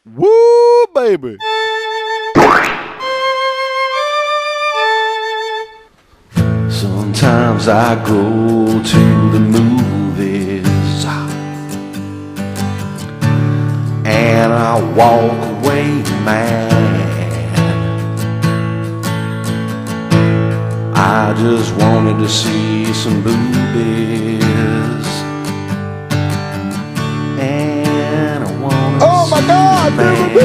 Woo, baby. Sometimes I go to the movies and I walk away mad. I just wanted to see some boobies, and I wanted to Oh my see God, boobies.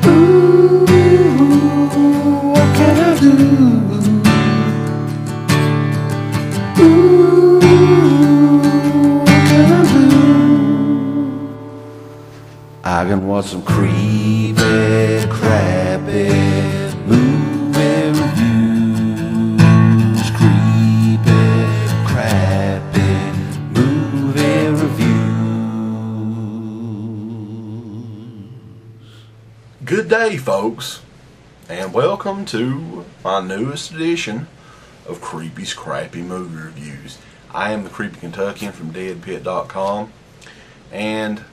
Ooh, what can I do? Ooh, what can I do? I can watch some creepy, crappy movie reviews. Creepy, crappy movie reviews. Good day, folks, and welcome to my newest edition of Creepy's Crappy Movie Reviews. I am the Creepy Kentuckian from DEADPIT.com, and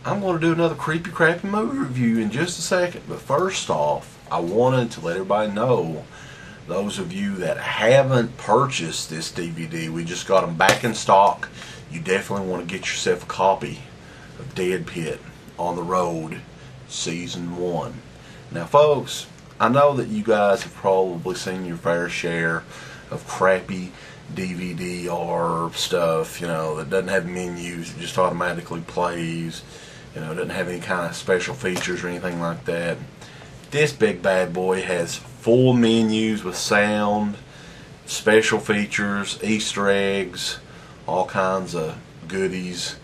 I'm going to do another Creepy Crappy movie review in just a second. But first off, I wanted to let everybody know, those of you that haven't purchased this DVD, we just got them back in stock. You definitely want to get yourself a copy of Dead Pit on the Road Season 1. Now folks, I know that you guys have probably seen your fair share of crappy DVD or stuff, that doesn't have menus, it just automatically plays, doesn't have any kind of special features or anything like that. This big bad boy has full menus with sound, special features, Easter eggs, all kinds of goodies,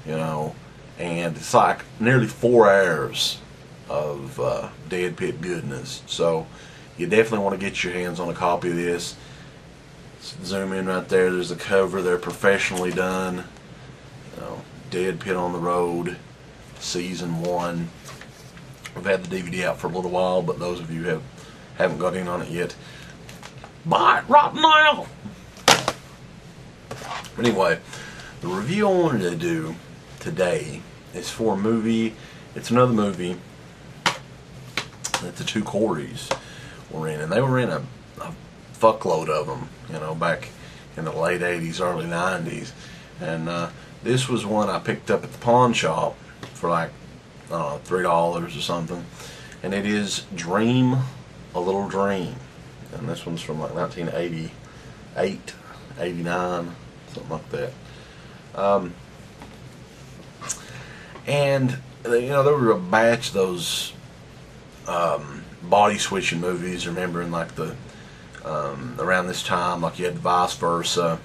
and it's like nearly 4 hours of Dead Pit goodness. So you definitely want to get your hands on a copy of this. Zoom in right there. There's a cover. They're professionally done. Dead Pit on the Road Season 1. I've had the DVD out for a little while, but those of you who haven't got in on it yet, buy it right now. Anyway, the review I wanted to do today is for a movie. It's another movie that the two Coreys were in, and they were in a fuckload of them, back in the late 80s, early 90s. And this was one I picked up at the pawn shop for like $3 or something, and it is Dream a Little Dream, and this one's from like 1988, 89, something like that. And there were a batch of those body switching movies, remember, in like the around this time, like you had Vice Versa,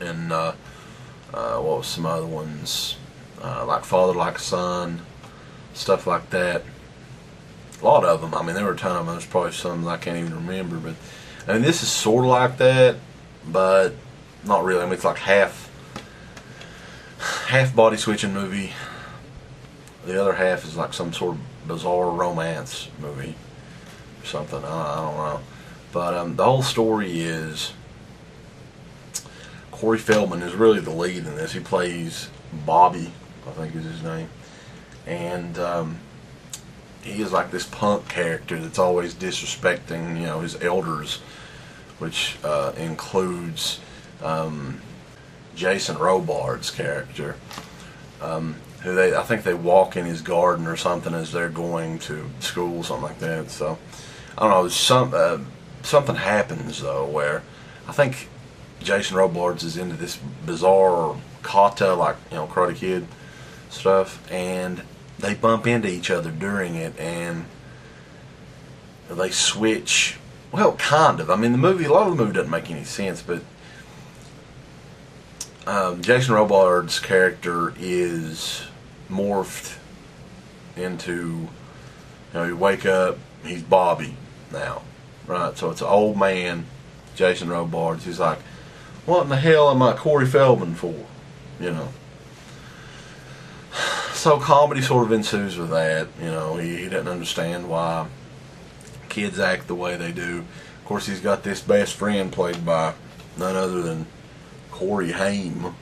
and what was some other ones, like Father Like Son, stuff like that. A lot of them. I mean, there were a ton of them. There's probably some that I can't even remember, but I mean, this is sort of like that, but not really. I mean, it's like half body switching movie. The other half is like some sort of bizarre romance movie or something. I don't know. But the whole story is Corey Feldman is really the lead in this. He plays Bobby, I think is his name. And he is like this punk character that's always disrespecting, his elders, which includes Jason Robards' character, who I think they walk in his garden or something as they're going to school, something like that. So I don't know. Something happens though where I think Jason Robards is into this bizarre kata, like Karate Kid stuff, and they bump into each other during it, and they switch. Well, kind of. I mean, a lot of the movie doesn't make any sense, but Jason Robards' character is morphed into, you wake up, he's Bobby now, right? So it's an old man, Jason Robards. He's like, what in the hell am I Corey Feldman for? So comedy sort of ensues with that. He doesn't understand why kids act the way they do. Of course, he's got this best friend played by none other than Corey Haim.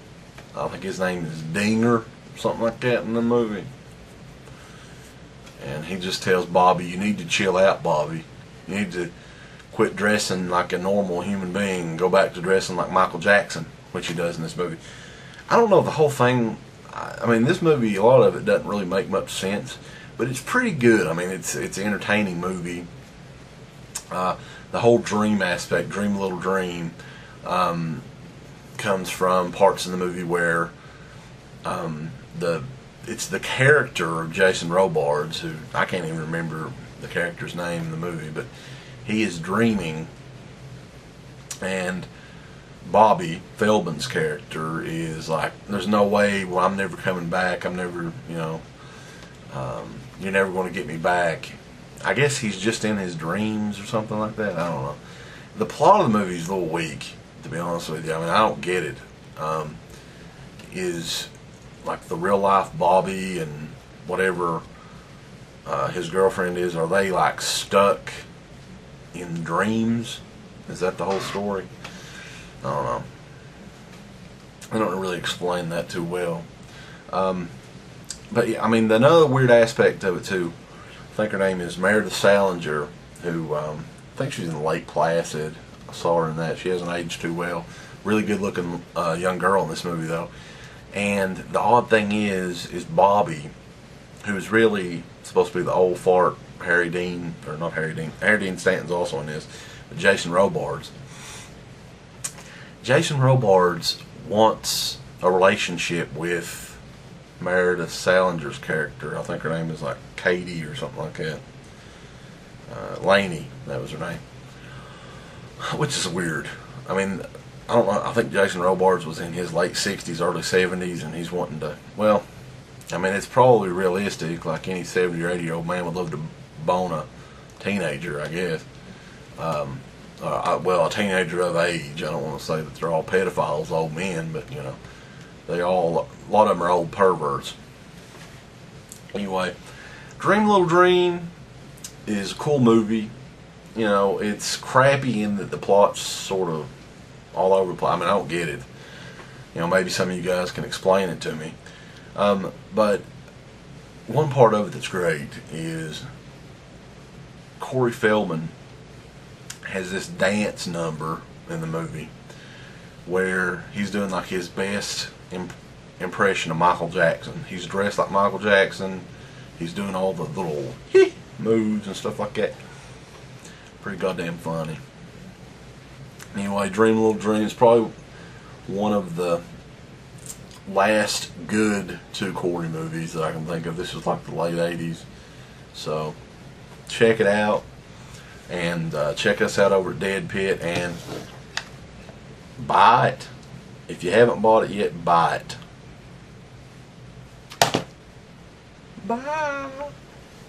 I think his name is Dinger, something like that in the movie. And he just tells Bobby, you need to chill out, Bobby. You need to quit dressing like a normal human being and go back to dressing like Michael Jackson, which he does in this movie. I don't know the whole thing. I mean, this movie, a lot of it doesn't really make much sense, but it's pretty good. I mean, it's an entertaining movie. The whole dream aspect, Dream a Little Dream, comes from parts in the movie where it's the character of Jason Robards, who I can't even remember the character's name in the movie, but he is dreaming, and Bobby Feldman's character is like, there's no way, well, I'm never coming back, I'm never, you're never going to get me back. I guess he's just in his dreams or something like that. I don't know. The plot of the movie is a little weak, to be honest with you. I mean, I don't get it. Is like the real life Bobby and whatever his girlfriend is, are they like stuck in dreams? Is that the whole story? I don't know. I don't really explain that too well. But yeah, I mean, another weird aspect of it too, I think her name is Meredith Salinger, who I think she's in Lake Placid. I saw her in that. She hasn't aged too well. Really good looking young girl in this movie though. And the odd thing is Bobby, who's really supposed to be the old fart Harry Dean, or not Harry Dean. Harry Dean Stanton's also in this, but Jason Robards. Jason Robards wants a relationship with Meredith Salinger's character. I think her name is like Katie or something like that. Lainie, that was her name. Which is weird. I mean, I don't know. I think Jason Robards was in his late 60s, early 70s, and he's wanting to, well, I mean, it's probably realistic. Like any 70 or 80-year-old man would love to bone a teenager, I guess. Well, a teenager of age. I don't want to say that they're all pedophiles, old men, but, a lot of them are old perverts. Anyway, Dream a Little Dream is a cool movie. It's crappy in that the plot's sort of all over the place. I mean, I don't get it. Maybe some of you guys can explain it to me. But one part of it that's great is Corey Feldman has this dance number in the movie where he's doing like his best impression of Michael Jackson. He's dressed like Michael Jackson. He's doing all the little moves and stuff like that. Pretty goddamn funny. Anyway, Dream a Little Dream is probably one of the last good two Corey movies that I can think of. This was like the late 80s. So, check it out. And check us out over at DEADPIT and buy it. If you haven't bought it yet, buy it. Bye.